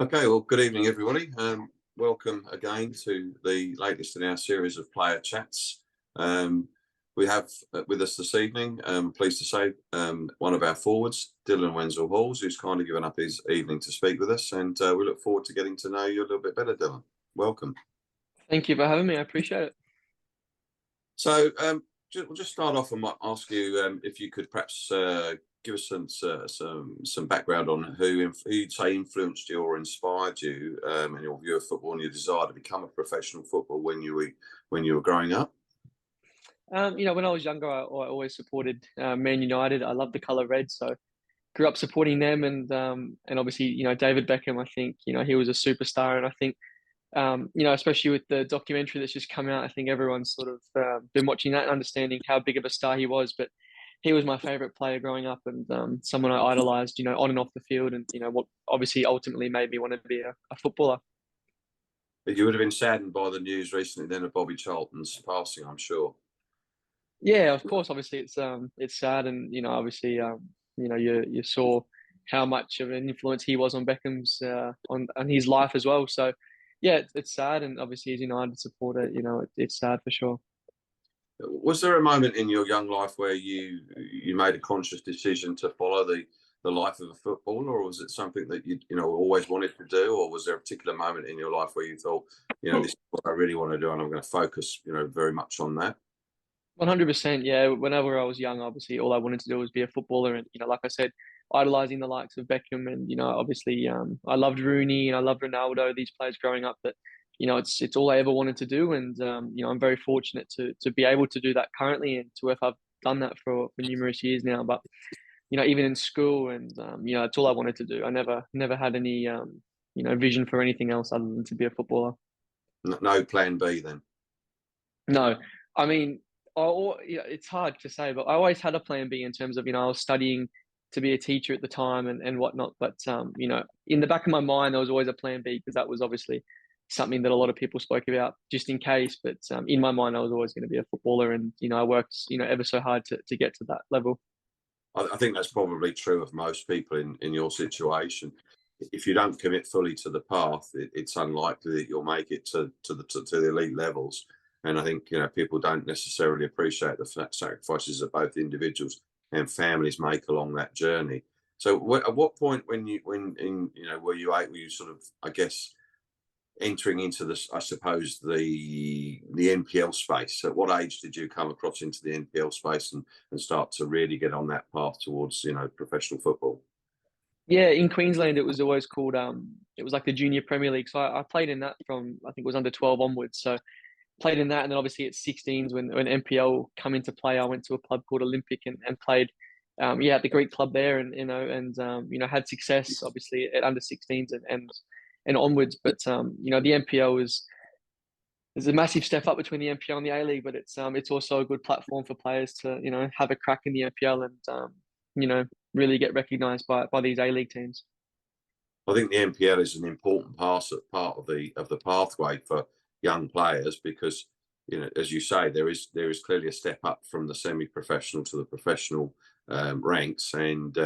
Okay, well, good evening, everybody. Welcome again to the latest in our series of player chats. We have with us this evening, pleased to say, one of our forwards, Dylan Wenzel-Halls, who's kindly given up his evening to speak with us, and we look forward to getting to know you a little bit better, Dylan. Welcome. Thank you for having me. I appreciate it. So, we'll just start off and might ask you if you could perhaps give us some background on who you'd say influenced you or inspired you in your view of football and your desire to become a professional footballer when you were growing up. When I was younger, I always supported Man United. I love the color red, so grew up supporting them, and obviously, David Beckham. I think he was a superstar, and I think especially with the documentary that's just come out, I think everyone's sort of been watching that and understanding how big of a star he was. But he was my favorite player growing up, and someone I idolized, on and off the field, and what obviously ultimately made me want to be a footballer. But you would have been saddened by the news recently then of Bobby Charlton's passing, I'm sure. Yeah, of course. Obviously, it's sad, and obviously, you saw how much of an influence he was on Beckham's on his life as well. So, yeah, it's sad, and obviously, as a United supporter, it's sad for sure. Was there a moment in your young life where you made a conscious decision to follow the life of a footballer, or was it something that you always wanted to do, or was there a particular moment in your life where you thought, this is what I really want to do, and I'm going to focus, very much on that? 100%. Yeah. Whenever I was young, obviously, all I wanted to do was be a footballer, and like I said, idolizing the likes of Beckham, and obviously, I loved Rooney and I loved Ronaldo. These players growing up, but it's all I ever wanted to do, and I'm very fortunate to be able to do that currently, and to have done that for numerous years now. But even in school, and it's all I wanted to do. I never had any vision for anything else other than to be a footballer. No plan B then. No, I mean, it's hard to say, but I always had a plan B in terms of, I was studying to be a teacher at the time, and whatnot. But, in the back of my mind, there was always a plan B, because that was obviously something that a lot of people spoke about just in case. But in my mind, I was always going to be a footballer, and, I worked, ever so hard to get to that level. I think that's probably true of most people in your situation. If you don't commit fully to the path, it's unlikely that you'll make it to the elite levels. And I think people don't necessarily appreciate the sacrifices that both individuals and families make along that journey. So, at what point were you sort of, I guess, entering into this, I suppose, the NPL space? At what age did you come across into the NPL space and start to really get on that path towards professional football? Yeah, in Queensland, it was always called, it was like the Junior Premier League. So I played in that from, I think it was under 12 onwards. So played in that, and then obviously at 16s, when NPL come into play, I went to a club called Olympic, and played, at the Greek club there, and had success obviously at under 16s, and onwards. But the NPL is a massive step up between the NPL and the A League, but it's also a good platform for players to have a crack in the NPL, and really get recognised by these A League teams. I think the NPL is an important part of the pathway for young players because, as you say, there is clearly a step up from the semi-professional to the professional ranks, and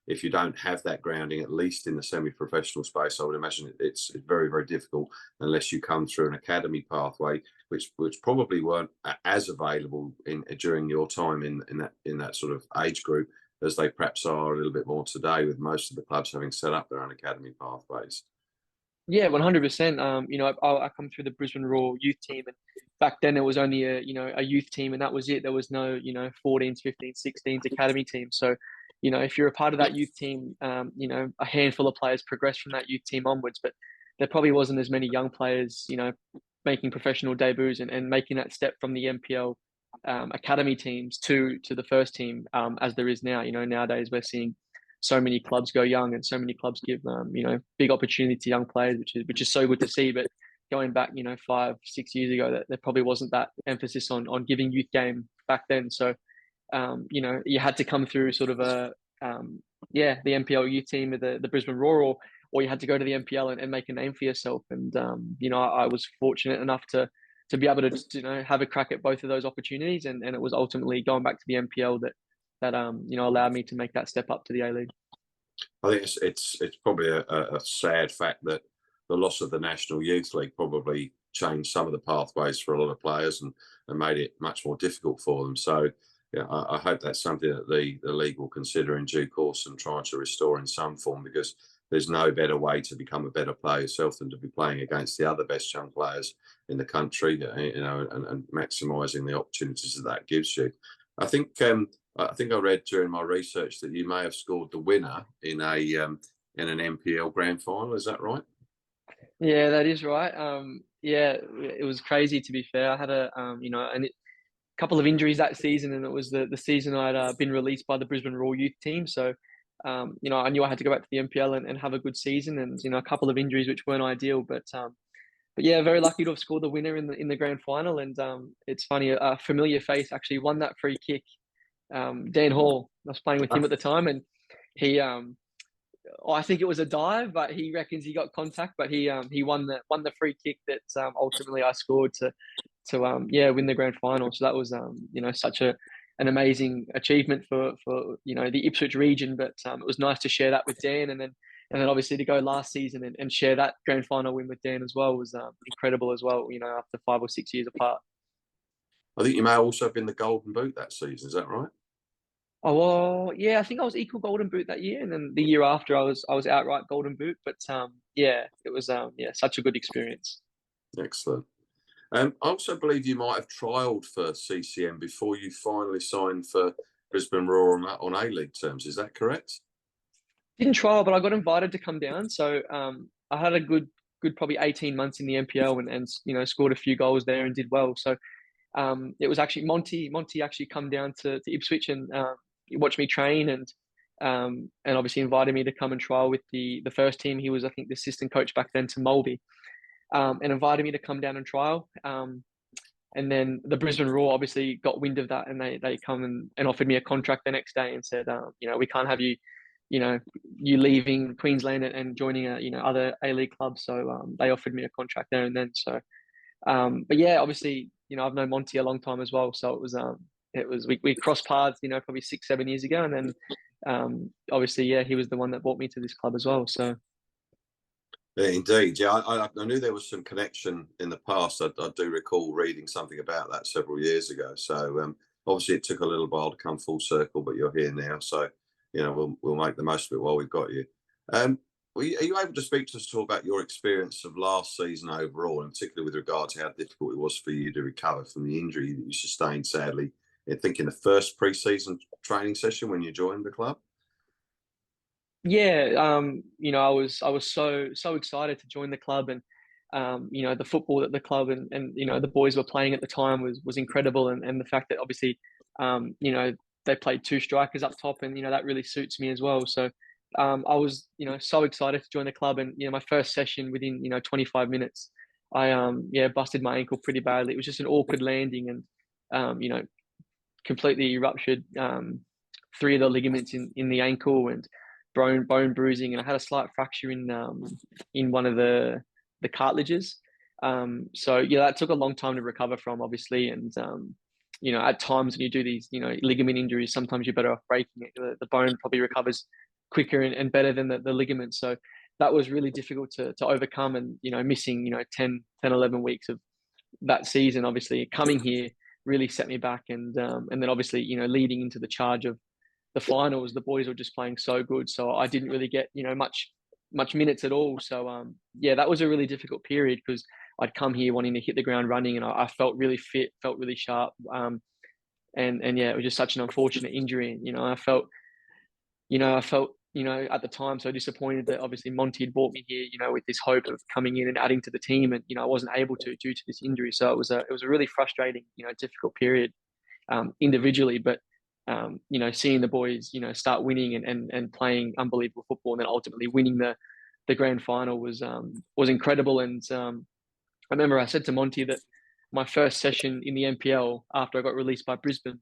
if you don't have that grounding, at least in the semi-professional space, I would imagine it's very, very difficult unless you come through an academy pathway, which probably weren't as available during your time in that sort of age group as they perhaps are a little bit more today, with most of the clubs having set up their own academy pathways. Yeah, 100%. I come through the Brisbane Roar youth team, and back then it was only a youth team, and that was it. There was no 14s, 15s, 16s academy team. So, if you're a part of that youth team, a handful of players progress from that youth team onwards, but there probably wasn't as many young players, making professional debuts, and making that step from the NPL academy teams to the first team, as there is now. Nowadays we're seeing so many clubs go young, and so many clubs give big opportunity to young players, which is so good to see. But going back 5-6 years ago, that there probably wasn't that emphasis on giving youth game back then. So you had to come through sort of the NPL youth team of the Brisbane Roar, or you had to go to the NPL and make a name for yourself. And I was fortunate enough to be able to have a crack at both of those opportunities, and it was ultimately going back to the NPL that allowed me to make that step up to the A League. I think it's probably a sad fact that the loss of the National Youth League probably changed some of the pathways for a lot of players and made it much more difficult for them. So yeah, I hope that's something that the league will consider in due course and try to restore in some form, because there's no better way to become a better player yourself than to be playing against the other best young players in the country, and maximising the opportunities that gives you. I think I think I read during my research that you may have scored the winner in an NPL grand final. Is that right? Yeah, that is right. Yeah, it was crazy to be fair. I had a couple of injuries that season, and it was the season I'd been released by the Brisbane Roar youth team. So, I knew I had to go back to the NPL and have a good season, and a couple of injuries which weren't ideal, but yeah, very lucky to have scored the winner in the grand final. And it's funny, a familiar face actually won that free kick. Dan Hall, I was playing with him at the time, and he I think it was a dive, but he reckons he got contact, but he won the free kick that ultimately I scored to win the grand final. So that was such an amazing achievement for the Ipswich region. But it was nice to share that with Dan, and then obviously to go last season and share that grand final win with Dan as well was incredible as well. After 5 or 6 years apart. I think you may also have been the golden boot that season. Is that right? Oh well, yeah, I think I was equal golden boot that year, and then the year after I was outright golden boot. But yeah, it was such a good experience. Excellent. I also believe you might have trialled for CCM before you finally signed for Brisbane Roar on A-League terms. Is that correct? Didn't trial, but I got invited to come down. So I had a good probably 18 months in the NPL and scored a few goals there and did well. So it was actually Monty actually come down to Ipswich and watched me train and obviously invited me to come and trial with the first team. He was, I think, the assistant coach back then to Mulby, and invited me to come down and trial. And then the Brisbane Roar obviously got wind of that, and they come and offered me a contract the next day and said, we can't have you, you leaving Queensland and joining other A-League clubs. So they offered me a contract there and then. So, but yeah, obviously, I've known Monty a long time as well. So we crossed paths, probably 6, 7 years ago, and then obviously, yeah, he was the one that brought me to this club as well. So. Yeah, indeed. Yeah, I knew there was some connection in the past. I do recall reading something about that several years ago. So obviously, it took a little while to come full circle, but you're here now. So we'll make the most of it while we've got you. Are you able to speak to us at all about your experience of last season overall, and particularly with regard to how difficult it was for you to recover from the injury that you sustained, sadly, I think in the first pre-season training session when you joined the club? Yeah, I was so excited to join the club, and the football that the club and the boys were playing at the time was incredible, and the fact that obviously they played two strikers up top, and that really suits me as well. So I was so excited to join the club, and my first session within 25 minutes, I busted my ankle pretty badly. It was just an awkward landing, and completely ruptured three of the ligaments in the ankle and bone bruising, and I had a slight fracture in one of the cartilages. So yeah, that took a long time to recover from, obviously, and at times when you do these ligament injuries, sometimes you're better off breaking it. The bone probably recovers quicker and better than the ligament. So that was really difficult to overcome, and missing 10, 11 weeks of that season, obviously coming here really set me back, and then obviously leading into the charge of the finals, the boys were just playing so good, so I didn't really get much minutes at all. So yeah, that was a really difficult period because I'd come here wanting to hit the ground running, and I felt really fit, felt really sharp, and yeah, it was just such an unfortunate injury. I felt at the time so disappointed that obviously Monty had brought me here, with this hope of coming in and adding to the team, and I wasn't able to due to this injury. So it was a really frustrating, difficult period individually, but seeing the boys, start winning and playing unbelievable football, and then ultimately winning the grand final was incredible. And I remember I said to Monty that my first session in the NPL after I got released by Brisbane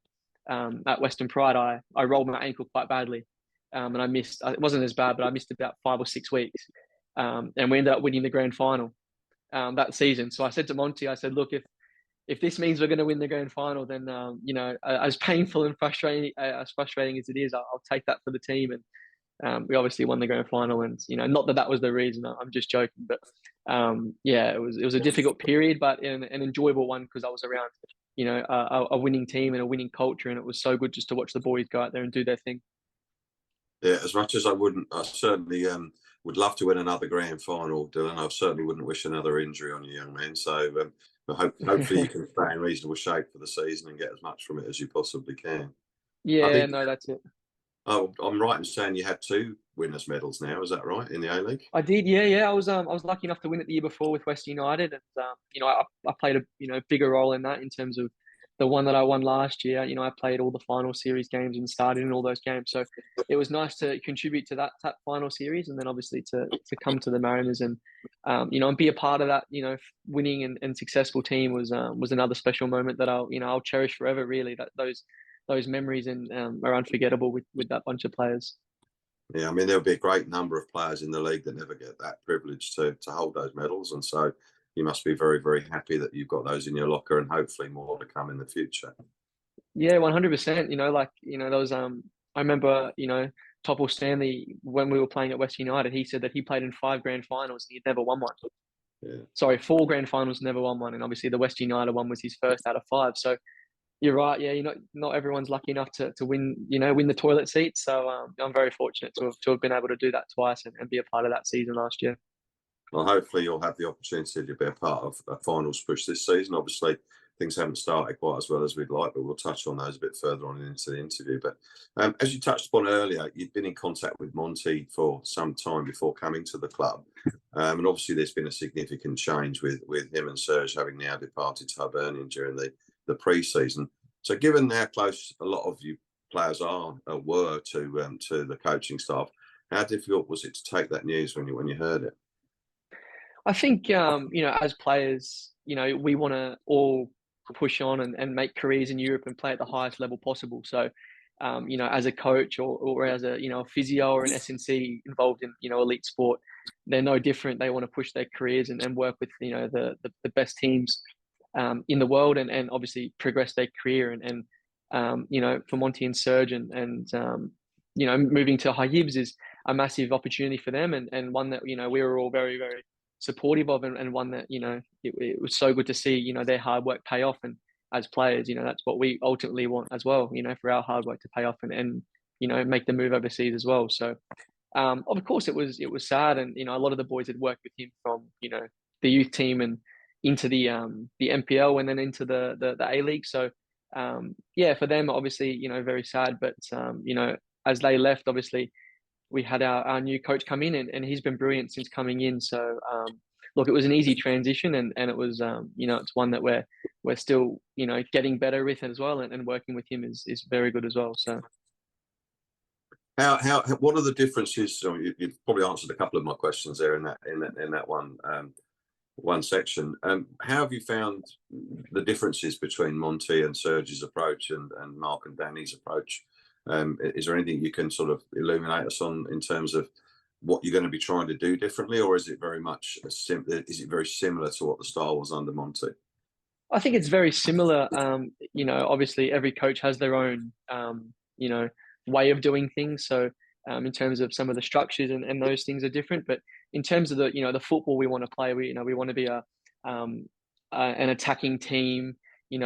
at Western Pride, I rolled my ankle quite badly, and I missed. It wasn't as bad, but I missed about 5 or 6 weeks, and we ended up winning the grand final that season. So I said to Monty, I said, look, if this means we're going to win the grand final, then as painful and frustrating as it is, I'll take that for the team. And we obviously won the grand final, and not that that was the reason. I'm just joking, but yeah, it was a difficult period, but an enjoyable one because I was around a winning team and a winning culture, and it was so good just to watch the boys go out there and do their thing. Yeah, as much as I certainly would love to win another grand final, Dylan. I certainly wouldn't wish another injury on you, young man. So, but hopefully you can stay in reasonable shape for the season and get as much from it as you possibly can. I Yeah, think no, that's it. I'm right in saying you had two winners' medals now. Is that right in the A League? I did, yeah. I was lucky enough to win it the year before with West United, and I played a bigger role in that in terms of the one that I won last year. I played all the final series games and started in all those games, so it was nice to contribute to that final series, and then obviously to come to the Mariners and and be a part of that winning and successful team was another special moment that I'll cherish forever. Really, that those memories and are unforgettable with that bunch of players. Yeah, I mean there'll be a great number of players in the league that never get that privilege to hold those medals, and so you must be very, very happy that you've got those in your locker, and hopefully more to come in the future. Yeah, 100%. There was I remember, Topple Stanley when we were playing at West United, he said that he played in 5 grand finals and he'd never won one. Yeah. Sorry, 4 grand finals, never won one. And obviously the West United one was his first out of five. So you're right, yeah, not everyone's lucky enough to win, win the toilet seat. So I'm very fortunate to have been able to do that twice and be a part of that season last year. Well, hopefully you'll have the opportunity to be a part of a finals push this season. Obviously, things haven't started quite as well as we'd like, but we'll touch on those a bit further on into the interview. But as you touched upon earlier, you've been in contact with Monty for some time before coming to the club. And obviously there's been a significant change with him and Serge having now departed to Hibernian during the pre-season. So given how close a lot of you players were to the coaching staff, how difficult was it to take that news when you heard it? I think, as players, we want to all push on and make careers in Europe and play at the highest level possible. So, as a coach or as a physio or an SNC involved in, elite sport, they're no different. They want to push their careers and work with, the best teams in the world and obviously progress their career. For Monty and Serge and moving to High is a massive opportunity for them and one that, we were all very, very supportive of and one that it was so good to see their hard work pay off, and as players that's what we ultimately want as well, for our hard work to pay off and make the move overseas as well. So of course it was sad, and a lot of the boys had worked with him from the youth team and into the MPL and then into the A League. So yeah, for them obviously very sad, but as they left, obviously we had our new coach come in and he's been brilliant since coming in. So look, it was an easy transition and it was it's one that we're still getting better with as well, and working with him is very good as well. So how what are the differences? So you've probably answered a couple of my questions there in that one section. How have you found the differences between Monty and Serge's approach and Mark and Danny's approach? Is there anything you can sort of illuminate us on in terms of what you're going to be trying to do differently, or is it very much is it very similar to what the style was under Monty? I think it's very similar. Obviously every coach has their own way of doing things. So in terms of some of the structures and those things are different, but in terms of the football we want to play, we want to be an attacking team,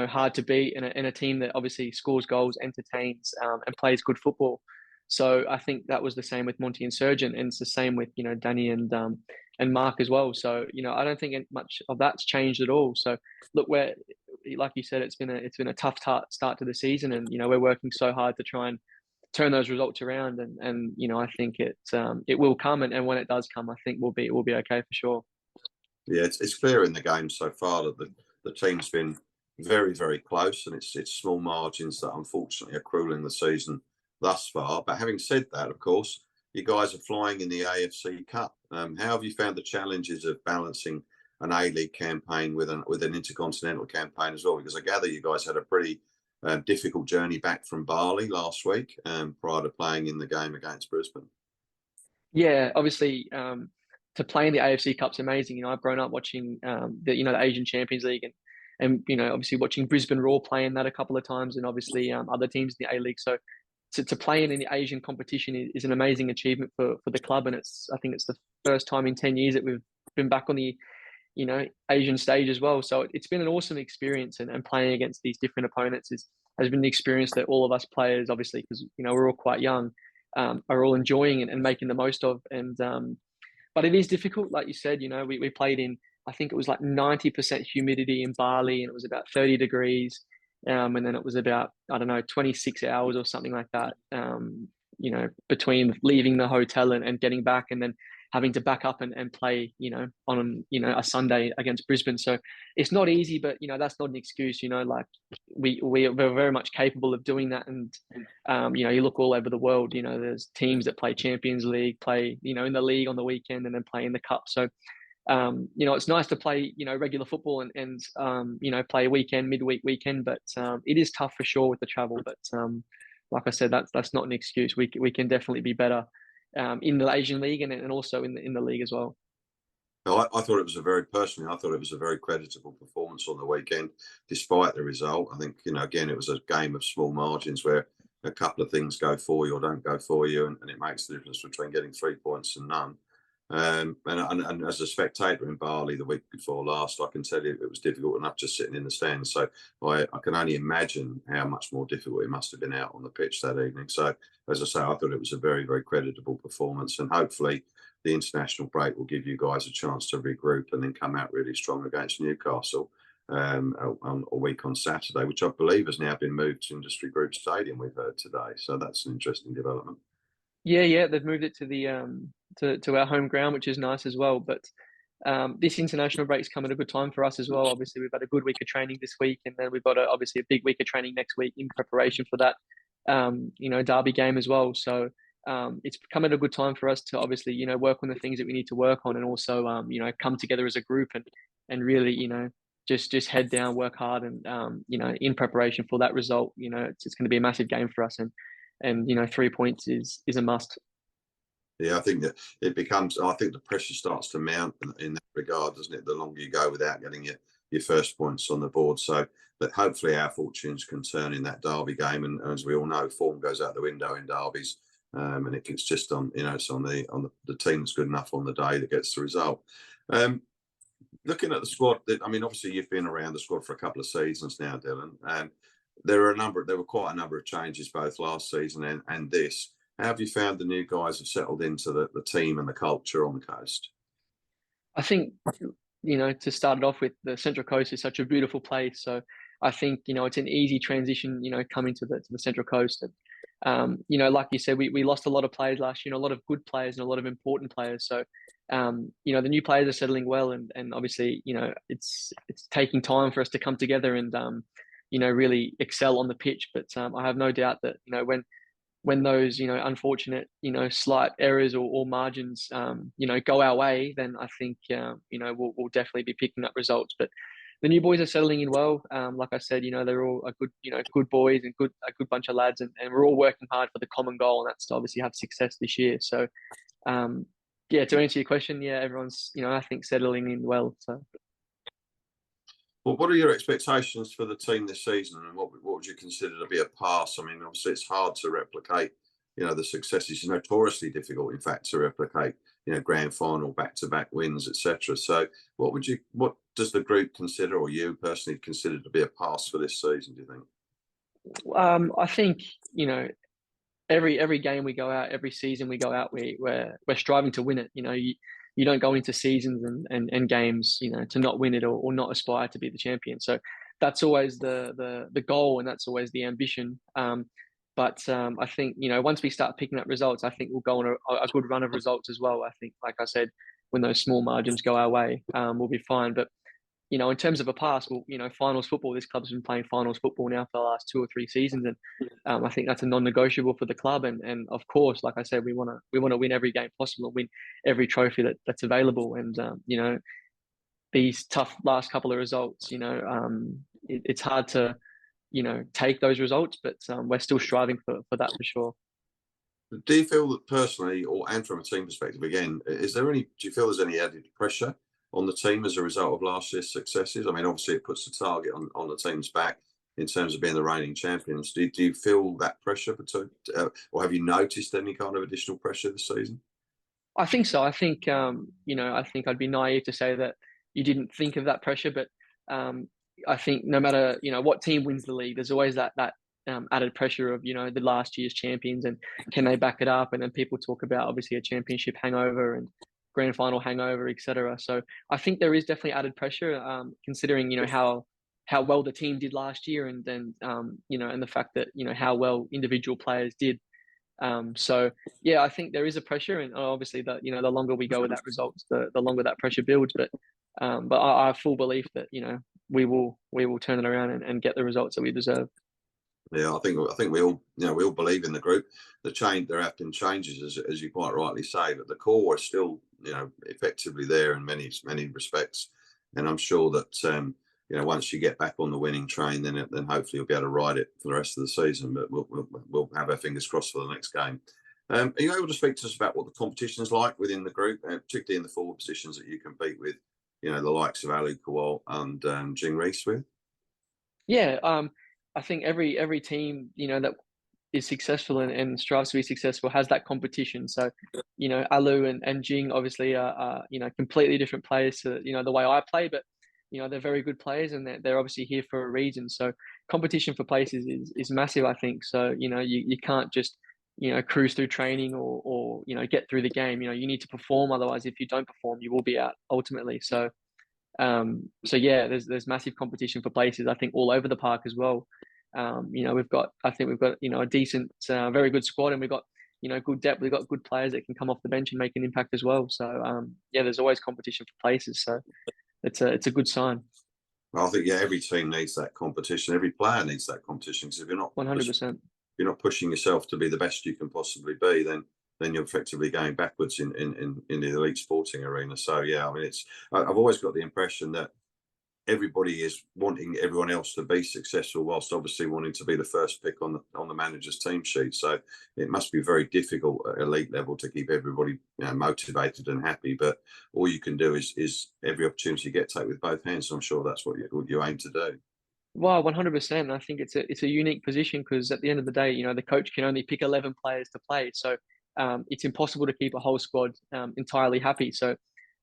hard to beat, and a team that obviously scores goals, entertains, and plays good football. So I think that was the same with Monty and Serge, and it's the same with Danny and Mark as well. So I don't think much of that's changed at all. So look, we're like you said, it's been a tough start to the season, and we're working so hard to try and turn those results around, and I think it will come, and when it does come, I think we'll be okay for sure. Yeah, it's clear in the game so far that the team's been very, very close, and it's small margins that unfortunately are cruelling the season thus far. But having said that, of course, you guys are flying in the AFC Cup. How have you found the challenges of balancing an A-League campaign with an intercontinental campaign as well? Because I gather you guys had a pretty difficult journey back from Bali last week prior to playing in the game against Brisbane. Yeah, obviously, to play in the AFC Cup's amazing. I've grown up watching the Asian Champions League and obviously watching Brisbane Roar play in that a couple of times, and obviously other teams in the A League. So to play in an Asian competition is an amazing achievement for the club, and I think it's the first time in 10 years that we've been back on the Asian stage as well. So it's been an awesome experience, and playing against these different opponents has been an experience that all of us players, obviously, because we're all quite young, are all enjoying and making the most of. And but it is difficult, like you said. We played in, I think it was like 90% humidity in Bali, and it was about 30 degrees. And then it was about, I don't know, 26 hours or something like that, between leaving the hotel and getting back, and then having to back up and play, on, a Sunday against Brisbane. So it's not easy, but, that's not an excuse, like we're very much capable of doing that. And, you look all over the world, there's teams that play Champions League, play, in the league on the weekend, and then play in the cup. So, it's nice to play, regular football and play weekend, midweek, weekend, but it is tough for sure with the travel. But like I said, that's not an excuse. We can definitely be better in the Asian League and also in the league as well. No, I thought it was I thought it was a very creditable performance on the weekend, despite the result. I think, again, it was a game of small margins where a couple of things go for you or don't go for you, and it makes the difference between getting 3 points and none. And as a spectator in Bali the week before last, I can tell you it was difficult enough just sitting in the stands. So I can only imagine how much more difficult it must have been out on the pitch that evening. So, as I say, I thought it was a very, very creditable performance, and hopefully the international break will give you guys a chance to regroup and then come out really strong against Newcastle a week on Saturday, which I believe has now been moved to Industry Group Stadium, we've heard today. So that's an interesting development. Yeah, they've moved it to the to our home ground, which is nice as well. But this international break's come at a good time for us as well. Obviously, we've had a good week of training this week, and then we've got obviously a big week of training next week in preparation for that, derby game as well. So it's come at a good time for us to obviously, work on the things that we need to work on, and also, come together as a group and really, just head down, work hard, and in preparation for that result. It's going to be a massive game for us, and 3 points is a must. Yeah, I think that I think the pressure starts to mount in that regard, doesn't it? The longer you go without getting your first points on the board. So, but hopefully our fortunes can turn in that derby game. And as we all know, form goes out the window in derbies, and it's just on, it's on the team that's good enough on the day that gets the result. Looking at the squad, obviously you've been around the squad for a couple of seasons now, Dylan, and there were quite a number of changes both last season and this. How have you found the new guys have settled into the team and the culture on the coast? I think, to start it off with, the Central Coast is such a beautiful place. So I think, it's an easy transition, coming to the Central Coast. And, like you said, we lost a lot of players last year, a lot of good players and a lot of important players. So, the new players are settling well, and obviously, it's taking time for us to come together and, really excel on the pitch. But I have no doubt that, when those, unfortunate, slight errors or margins, go our way, then I think, we'll definitely be picking up results. But the new boys are settling in well. Like I said, they're all a good, good boys and a good bunch of lads, and we're all working hard for the common goal, and that's to obviously have success this year. So, yeah, to answer your question, yeah, everyone's, I think settling in well. So. Well, what are your expectations for the team this season, and what would you consider to be a pass? Obviously it's hard to replicate, the successes. It's notoriously difficult, in fact, to replicate, grand final, back-to-back wins, etc. So, what does the group consider, or you personally consider, to be a pass for this season, do you think? I think, every game we go out, every season we go out, we're striving to win it. You don't go into seasons and games, to not win it or not aspire to be the champion. So that's always the goal, and that's always the ambition. But I think, once we start picking up results, I think we'll go on a good run of results as well. I think, like I said, when those small margins go our way, we'll be fine. But, in terms of a pass, well, finals football, this club's been playing finals football now for the last 2 or 3 seasons. And I think that's a non-negotiable for the club. And of course, like I said, we want to win every game possible, win every trophy that's available. And, these tough last couple of results, it's hard to, take those results, but we're still striving for that for sure. Do you feel that personally, and from a team perspective, again, do you feel there's any added pressure on the team as a result of last year's successes? Obviously it puts the target on the team's back, in terms of being the reigning champions. Do you feel that pressure or have you noticed any kind of additional pressure this season? I think so. I think I think I'd be naive to say that you didn't think of that pressure, but um, I think no matter what team wins the league, there's always that added pressure of the last year's champions and can they back it up? And then people talk about obviously a championship hangover and grand final hangover, etc. So I think there is definitely added pressure, considering how well the team did last year, and then and the fact that how well individual players did. So yeah, I think there is a pressure, and obviously that the longer we go with that results, the longer that pressure builds. But I have full belief that we will turn it around and get the results that we deserve. Yeah, I think we all believe in the group. There have been changes, as you quite rightly say, but the core is still effectively there in many respects. And I'm sure that once you get back on the winning train, then hopefully you'll be able to ride it for the rest of the season. But we'll have our fingers crossed for the next game. Are you able to speak to us about what the competition is like within the group, particularly in the forward positions that you compete with, the likes of Ali Kowal and Jing Reese with? Yeah, I think every team that is successful and strives to be successful has that competition. So, Alu and Jing obviously are completely different players to the way I play, but they're very good players and they're obviously here for a reason. So competition for places is massive, I think. So you can't just cruise through training or get through the game. You need to perform, otherwise if you don't perform you will be out ultimately. So yeah, there's massive competition for places, I think, all over the park as well. I think we've got a decent, very good squad, and we've got good depth. We've got good players that can come off the bench and make an impact as well. So yeah, there's always competition for places. So it's a good sign. Well, I think every team needs that competition. Every player needs that competition, because if 100%. you're not pushing yourself to be the best you can possibly be, then you're effectively going backwards in the elite sporting arena. So yeah, I mean, I've always got the impression that everybody is wanting everyone else to be successful, whilst obviously wanting to be the first pick on the manager's team sheet. So it must be very difficult at elite level to keep everybody motivated and happy. But all you can do is every opportunity you get, take with both hands. So I'm sure that's what you aim to do. Well, 100%. I think it's a unique position because at the end of the day, the coach can only pick 11 players to play. So it's impossible to keep a whole squad entirely happy. So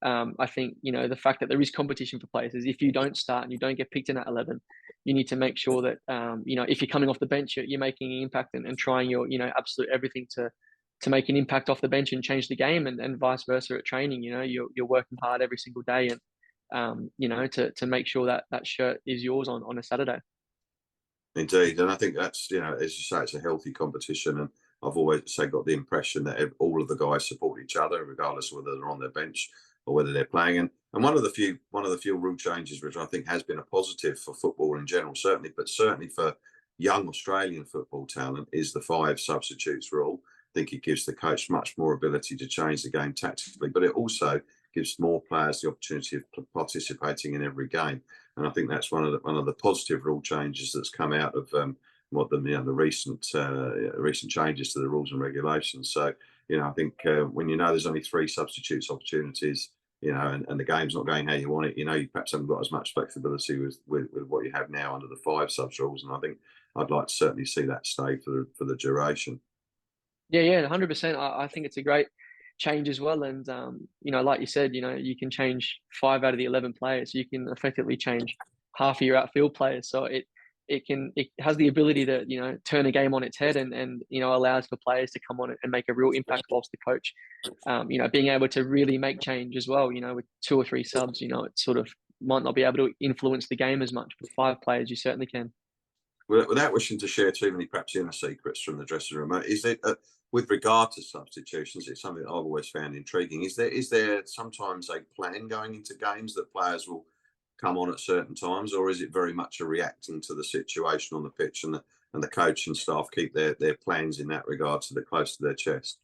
I think the fact that there is competition for players is if you don't start and you don't get picked in at 11, you need to make sure that if you're coming off the bench, you're making an impact and trying your absolute everything to make an impact off the bench and change the game, and vice versa at training. You're working hard every single day, and to make sure that shirt is yours on a Saturday. Indeed, and I think that's as you say, it's a healthy competition, and I've always got the impression that all of the guys support each other, regardless of whether they're on their bench or whether they're playing. And one of the few rule changes which I think has been a positive for football in general, certainly for young Australian football talent, is the 5 substitutes rule. I think it gives the coach much more ability to change the game tactically, but it also gives more players the opportunity of participating in every game. And I think that's one of the positive rule changes that's come out of the recent changes to the rules and regulations. So I think when there's only 3 substitutes opportunities, and the game's not going how you want it, you perhaps haven't got as much flexibility with what you have now under the 5 subs rules. And I think I'd like to certainly see that stay for the duration. Yeah, 100%. I think it's a great change as well. And like you said, you can change 5 out of the 11 players. You can effectively change half of your outfield players. So it has the ability to turn a game on its head, and allows for players to come on and make a real impact whilst the coach being able to really make change as well. With 2 or 3 subs, it sort of might not be able to influence the game as much. With 5 players, you certainly can. Without wishing to share too many perhaps inner secrets from the dressing room, is it with regard to substitutions? It's something that I've always found intriguing. Is there sometimes a plan going into games that players will come on at certain times, or is it very much a reacting to the situation on the pitch, and the coach and staff keep their plans in that regard to the close to their chest?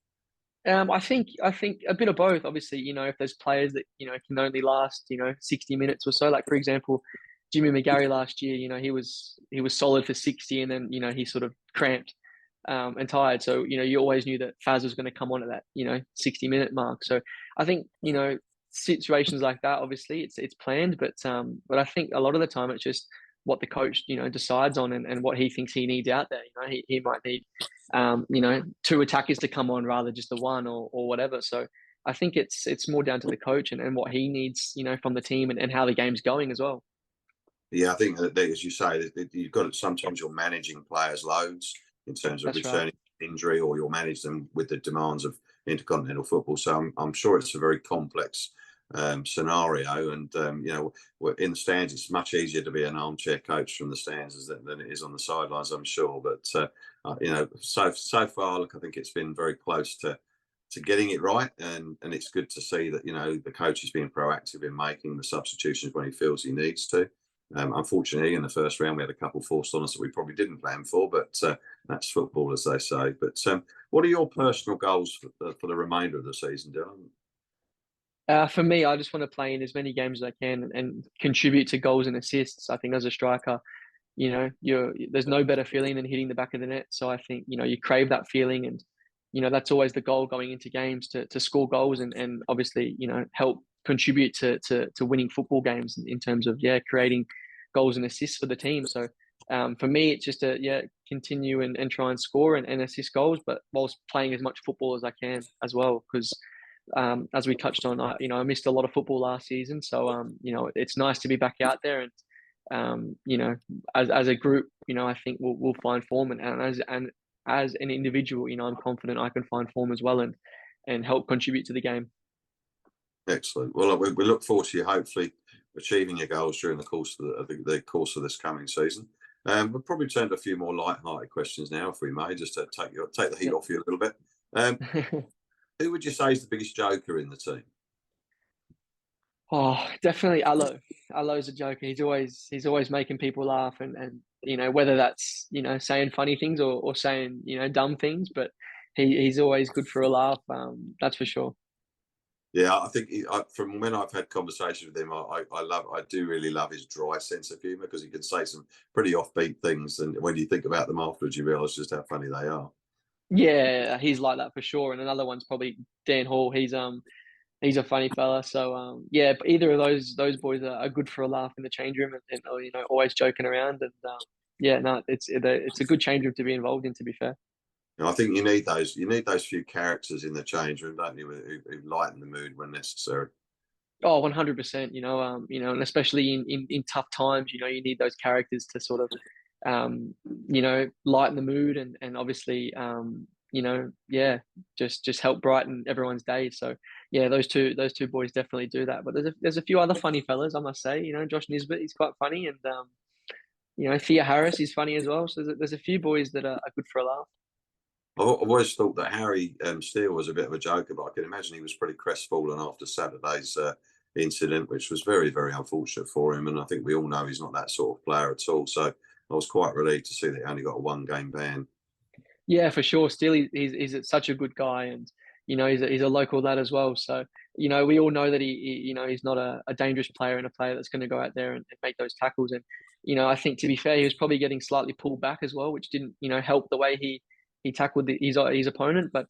I think a bit of both. Obviously, if there's players that can only last 60 minutes or so, like for example, Jimmy McGarry last year, he was solid for 60, and then he sort of cramped and tired. So you always knew that Faz was going to come on at that 60-minute mark. So I think situations like that, obviously it's planned, but I think a lot of the time it's just what the coach, decides on and what he thinks he needs out there. He might need, two attackers to come on rather just the one or whatever. So I think it's more down to the coach and what he needs, from the team and how the game's going as well. Yeah, I think that, as you say, that you've got sometimes you're managing players' loads in terms of That's right. returning injury, or you'll manage them with the demands of intercontinental football. So I'm sure it's a very complex scenario. And in the stands, it's much easier to be an armchair coach from the stands than it is on the sidelines, I'm sure. But so far, look, I think it's been very close to getting it right, and it's good to see that the coach is being proactive in making the substitutions when he feels he needs to. Unfortunately, in the first round, we had a couple forced on us that we probably didn't plan for, but that's football, as they say. But what are your personal goals for the remainder of the season, Dylan? For me, I just want to play in as many games as I can and contribute to goals and assists. I think as a striker, there's no better feeling than hitting the back of the net. So I think, you crave that feeling, and, that's always the goal going into games, to score goals and obviously, help contribute to winning football games in terms of, creating goals and assists for the team. So for me, it's just to continue and try and score and assist goals, but whilst playing as much football as I can as well, because as we touched on, I missed a lot of football last season. So it's nice to be back out there, and as a group, I think we'll find form, and as an individual, I'm confident I can find form as well and help contribute to the game. Excellent. Well, we look forward to you hopefully achieving your goals during the course of the course of this coming season. We'll probably turn to a few more light-hearted questions now, if we may, just to take the heat off you a little bit. Who would you say is the biggest joker in the team? Oh, definitely Allo. Allo's a joker. He's always making people laugh, and whether that's saying funny things or saying dumb things, but he's always good for a laugh. That's for sure. Yeah, I think from when I've had conversations with him, I do really love his dry sense of humour, because he can say some pretty offbeat things, and when you think about them afterwards, you realise just how funny they are. Yeah, he's like that for sure. And another one's probably Dan Hall. He's a funny fella. So but either of those boys are good for a laugh in the change room, and always joking around. And no, it's a good change room to be involved in, to be fair. I think you need those few characters in the change room, don't you, who lighten the mood when necessary. Oh, 100%. And especially in tough times, you need those characters to sort of, lighten the mood and obviously, just help brighten everyone's day. So yeah, those two boys definitely do that. But there's a few other funny fellas, I must say. Josh Nisbet, he's quite funny, and Thea Harris is funny as well. So there's a few boys that are good for a laugh. I've always thought that Harry Steele was a bit of a joker, but I can imagine he was pretty crestfallen after Saturday's incident, which was very, very unfortunate for him. And I think we all know he's not that sort of player at all. So I was quite relieved to see that he only got a 1-game ban. Yeah, for sure. Still, he's such a good guy, and he's a local lad as well. So we all know that he's not a dangerous player and a player that's going to go out there and make those tackles. And I think, to be fair, he was probably getting slightly pulled back as well, which didn't help the way he tackled his opponent. But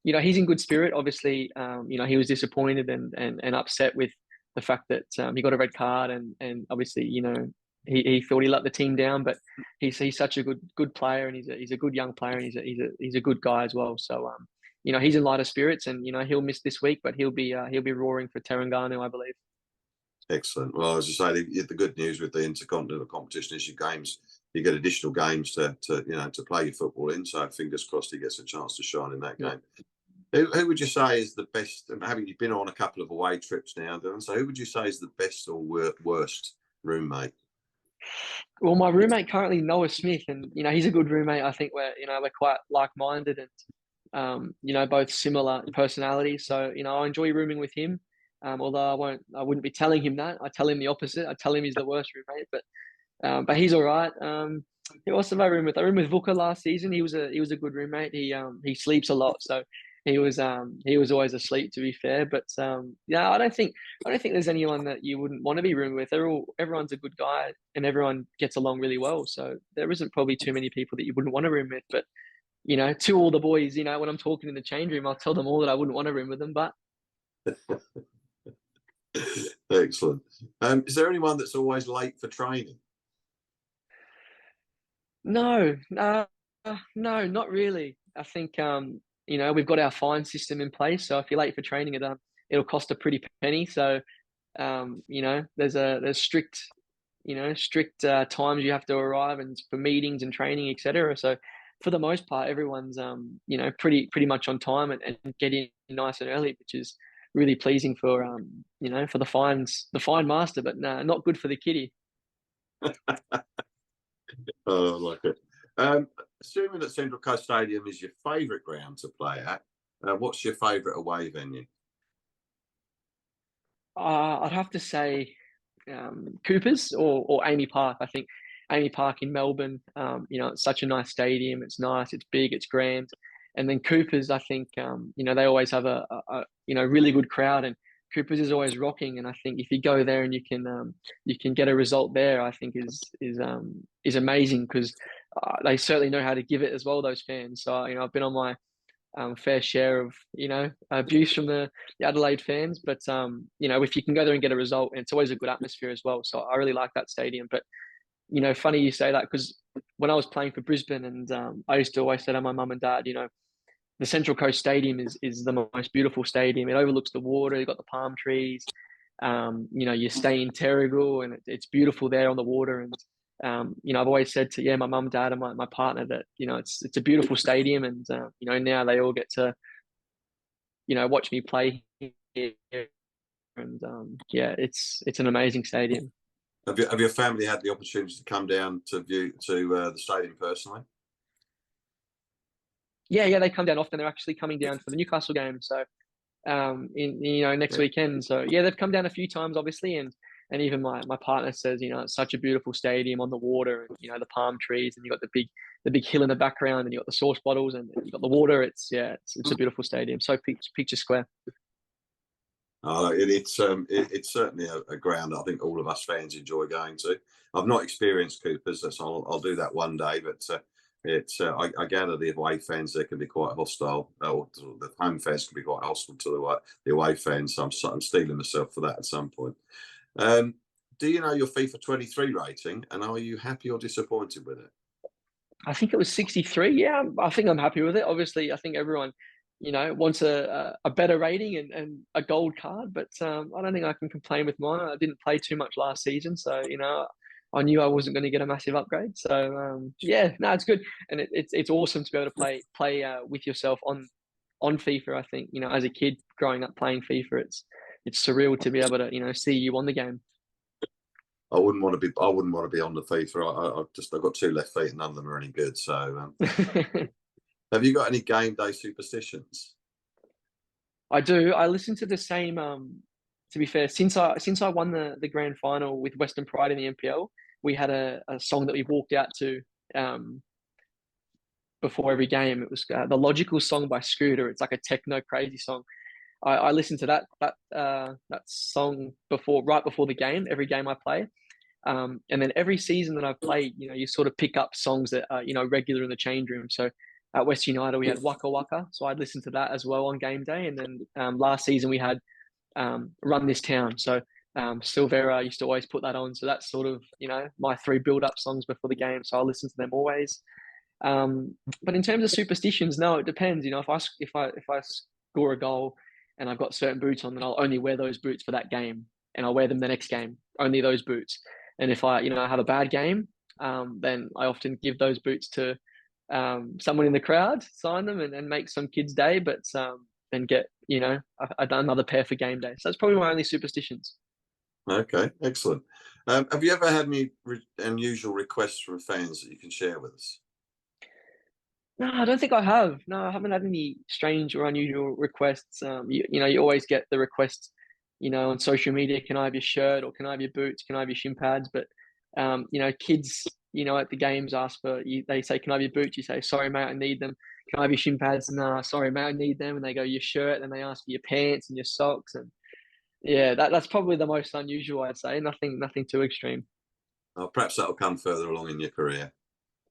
he's in good spirit. Obviously, he was disappointed and upset with the fact that he got a red card, and obviously he thought he let the team down. But he's such a good player, and he's a good young player, and he's a good guy as well. So he's in lighter spirits, and he'll miss this week, but he'll be roaring for Terengganu, I believe. Excellent. Well, as I say, the good news with the intercontinental competition is you get additional games to play your football in. So fingers crossed he gets a chance to shine in that game. Who would you say is the best? Having been on a couple of away trips now, Dylan, so who would you say is the best or worst roommate? Well, my roommate currently, Noah Smith, and he's a good roommate. I think we're quite like-minded, and both similar personalities. So I enjoy rooming with him. Although I wouldn't be telling him that. I tell him the opposite. I tell him he's the worst roommate, but he's all right. Who else have I roomed with? I roomed with Vuka last season. He was a good roommate. He sleeps a lot, so he was always asleep, to be fair. But I don't think there's anyone that you wouldn't want to be rooming with. Everyone's a good guy, and everyone gets along really well. So there isn't probably too many people that you wouldn't want to room with. But to all the boys, when I'm talking in the change room, I'll tell them all that I wouldn't want to room with them. But Excellent. Is there anyone that's always late for training? No, no, not really. I think we've got our fine system in place, so if you're late for training, it'll cost a pretty penny. So there's strict times you have to arrive and for meetings and training, etc. So for the most part, everyone's pretty much on time and get in nice and early, which is really pleasing for for the fine master, but no, not good for the kiddie. Oh, I like it. Assuming that Central Coast Stadium is your favourite ground to play at, what's your favourite away venue? I'd have to say Coopers or Amy Park. I think Amy Park in Melbourne, it's such a nice stadium. It's nice, it's big, it's grand. And then Coopers, I think, they always have a really good crowd, and Coopers is always rocking. And I think if you go there and you can get a result there, I think is amazing because they certainly know how to give it as well, those fans. So I've been on my fair share of abuse from the Adelaide fans, but if you can go there and get a result, and it's always a good atmosphere as well. So I really like that stadium. But funny you say that because when I was playing for Brisbane, and I used to always say to my mum and dad, the Central Coast Stadium is the most beautiful stadium. It overlooks the water. You've got the palm trees. You stay in Terrigal, and it's beautiful there on the water. And I've always said to my mum, dad, and my partner that it's a beautiful stadium, and now they all get to watch me play here, and it's an amazing stadium. Have your family had the opportunity to come down to view the stadium personally? Yeah, they come down often. They're actually coming down for the Newcastle game, so next weekend. So yeah, they've come down a few times, obviously, and even my partner says, it's such a beautiful stadium on the water, and the palm trees, and you got the big hill in the background, and you got the sauce bottles, and you got the water. It's a beautiful stadium. So picture square. Oh, it's certainly a ground I think all of us fans enjoy going to. I've not experienced Coopers, so I'll do that one day. But I gather the away fans there can be quite hostile, or the home fans can be quite hostile to the away fans. So I'm stealing myself for that at some point. Do you know your FIFA 23 rating, and are you happy or disappointed with it? I think it was 63. Yeah, I think I'm happy with it. Obviously, I think everyone, wants a better rating and a gold card, but I don't think I can complain with mine. I didn't play too much last season, so I knew I wasn't going to get a massive upgrade. So no, it's good, and it's awesome to be able to play with yourself on FIFA. I think as a kid growing up playing FIFA, it's surreal to be able to see you on the game. I wouldn't want to be on the FIFA. I've got two left feet and none of them are any good. So have you got any game day superstitions? I do. I listen to the same. To be fair, since I won the grand final with Western Pride in the NPL, we had a song that we walked out to before every game. It was the Logical song by Scooter. It's like a techno crazy song. I listen to that song right before the game, every game I play. And then every season that I've played, you sort of pick up songs that are, regular in the change room. So at West United, we had Waka Waka. So I'd listen to that as well on game day. And then last season we had Run This Town. So Silvera used to always put that on. So that's sort of, my 3 build-up songs before the game. So I listen to them always. But in terms of superstitions, no, it depends. If I score a goal and I've got certain boots on, then I'll only wear those boots for that game, and I'll wear them the next game, only those boots. And if I have a bad game, then I often give those boots to someone in the crowd, sign them, and make some kid's day, but then get another pair for game day. So that's probably my only superstitions. Okay, excellent. Have you ever had any unusual requests from fans that you can share with us? No, I don't think I have. No, I haven't had any strange or unusual requests. You always get the requests, on social media. Can I have your shirt, or can I have your boots? Can I have your shin pads? But kids, at the games ask for you. They say, "Can I have your boots?" You say, "Sorry, mate, I need them." "Can I have your shin pads?" "Nah, sorry, mate, I need them." And they go, "Your shirt," and they ask for your pants and your socks. And yeah, that's probably the most unusual, I'd say. Nothing too extreme. Perhaps that'll come further along in your career.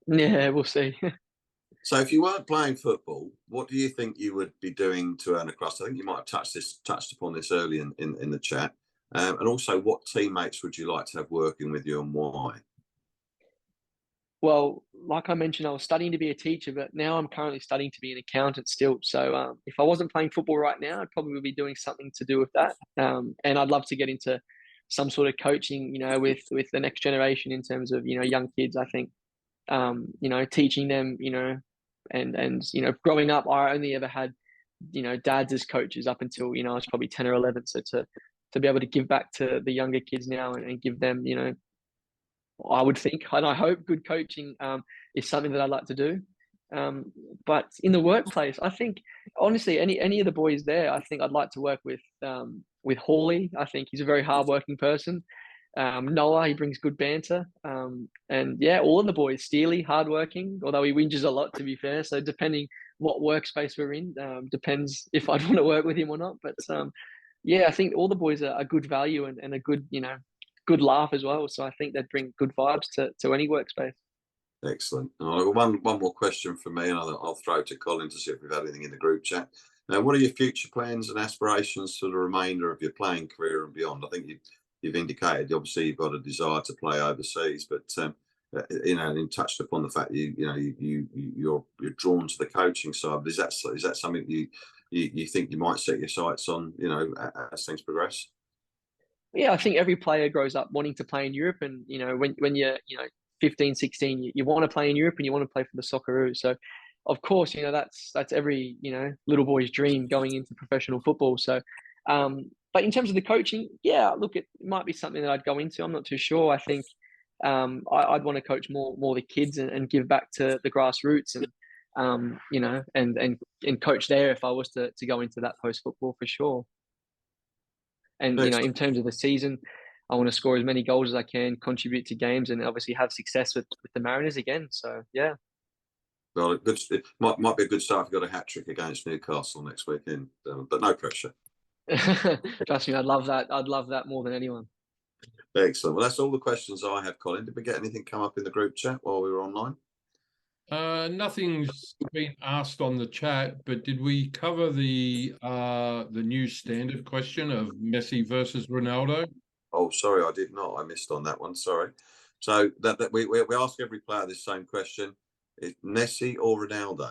Yeah, we'll see. So if you weren't playing football, what do you think you would be doing to earn a crust? I think you might have touched upon this early in the chat. And also, what teammates would you like to have working with you, and why? Well, like I mentioned, I was studying to be a teacher, but now I'm currently studying to be an accountant still. So if I wasn't playing football right now, I'd probably be doing something to do with that. And I'd love to get into some sort of coaching, with the next generation in terms of, young kids. I think, teaching them, and growing up, I only ever had, dads as coaches up until, I was probably 10 or 11. So to be able to give back to the younger kids now and give them, I would think, and I hope good coaching is something that I'd like to do. But in the workplace, I think honestly, any of the boys there, I think I'd like to work with Hawley. I think he's a very hardworking person. Noah, he brings good banter. And yeah, all of the boys, Steely, hardworking, although he whinges a lot, to be fair. So depending what workspace we're in, depends if I'd want to work with him or not. But yeah, I think all the boys are good value and a good, good laugh as well. So I think they'd bring good vibes to any workspace. Excellent. One more question for me, and I'll throw to Colin to see if we've had anything in the group chat. What are your future plans and aspirations for the remainder of your playing career and beyond? I think you've indicated obviously you've got a desire to play overseas, but and touched upon the fact you're drawn to the coaching side. Is that something you think you might set your sights on? As things progress. Yeah, I think every player grows up wanting to play in Europe, and when you're 15, 16, you want to play in Europe and you want to play for the Socceroos. So of course, that's every little boy's dream going into professional football. So but in terms of the coaching, yeah, look, it might be something that I'd go into. I'm not too sure. I think I'd want to coach more the kids and give back to the grassroots and and coach there if I was to go into that post football for sure. And in terms of the season, I want to score as many goals as I can, contribute to games, and obviously have success with the Mariners again. So yeah. Well, it might be a good start if you've got a hat trick against Newcastle next weekend, but no pressure. Trust me, I'd love that. I'd love that more than anyone. Excellent. Well, that's all the questions I have, Colin. Did we get anything come up in the group chat while we were online? Nothing's been asked on the chat, but did we cover the new standard question of Messi versus Ronaldo? Oh, sorry, I did not. I missed on that one. Sorry. So that we ask every player this same question: is Messi or Ronaldo?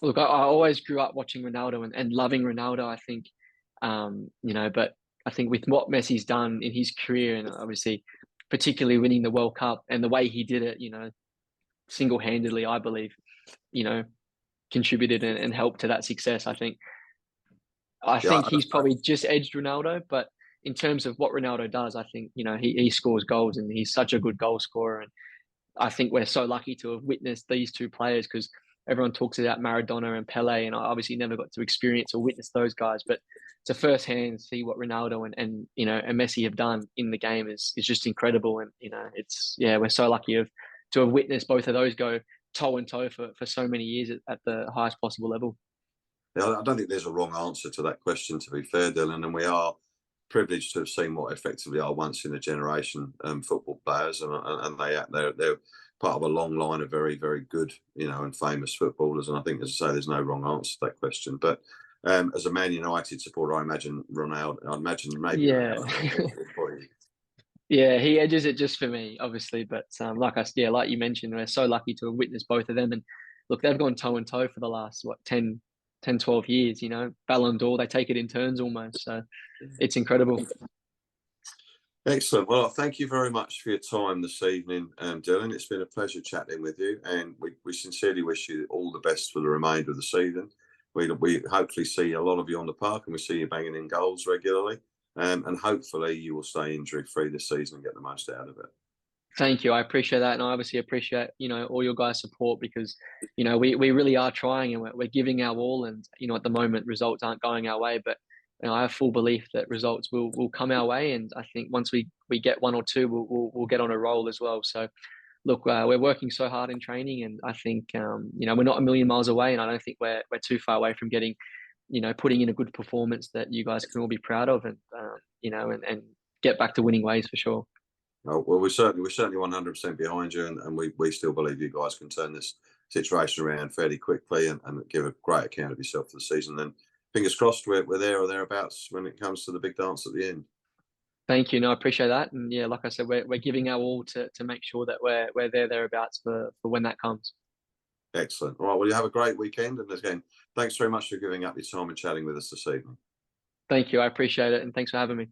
Look, I always grew up watching Ronaldo and loving Ronaldo. I think, but I think with what Messi's done in his career, and obviously, particularly winning the World Cup and the way he did it, single-handedly, I believe, contributed and helped to that success. I think he's probably just edged Ronaldo, but in terms of what Ronaldo does, I think, he scores goals and he's such a good goal scorer. And I think we're so lucky to have witnessed these two players because everyone talks about Maradona and Pele, and I obviously never got to experience or witness those guys, but to firsthand see what Ronaldo and Messi have done in the game is just incredible. And, we're so lucky to have witnessed both of those go toe and toe for so many years at the highest possible level. Yeah, I don't think there's a wrong answer to that question, to be fair, Dylan, and we are privileged to have seen what effectively are once in a generation football players, and they're part of a long line of very, very good, and famous footballers. And I think, as I say, there's no wrong answer to that question. But as a Man United supporter, I imagine Ronaldo. I imagine maybe. Yeah. Yeah, he edges it just for me, obviously. But like you mentioned, we're so lucky to have witnessed both of them. And look, they've gone toe and toe for the last 10, 12 years. Ballon d'Or, they take it in turns almost. So it's incredible. Excellent. Well, thank you very much for your time this evening, Dylan. It's been a pleasure chatting with you, and we sincerely wish you all the best for the remainder of the season. We hopefully see a lot of you on the park, and we see you banging in goals regularly. And hopefully you will stay injury-free this season and get the most out of it. Thank you. I appreciate that. And I obviously appreciate, all your guys' support because, we really are trying and we're giving our all. And, at the moment, results aren't going our way. But I have full belief that results will come our way. And I think once we get one or two, we'll get on a roll as well. So, look, we're working so hard in training. And I think, we're not a million miles away. And I don't think we're too far away from getting putting in a good performance that you guys can all be proud of and get back to winning ways for sure. Well, we're certainly 100% behind you, and we still believe you guys can turn this situation around fairly quickly and give a great account of yourself for the season. Then fingers crossed we're there or thereabouts when it comes to the big dance at the end. Thank you. No, I appreciate that. And yeah, like I said, we're giving our all to make sure that we're thereabouts for when that comes. Excellent. All right. Well, you have a great weekend. And again, thanks very much for giving up your time and chatting with us this evening. Thank you. I appreciate it. And thanks for having me.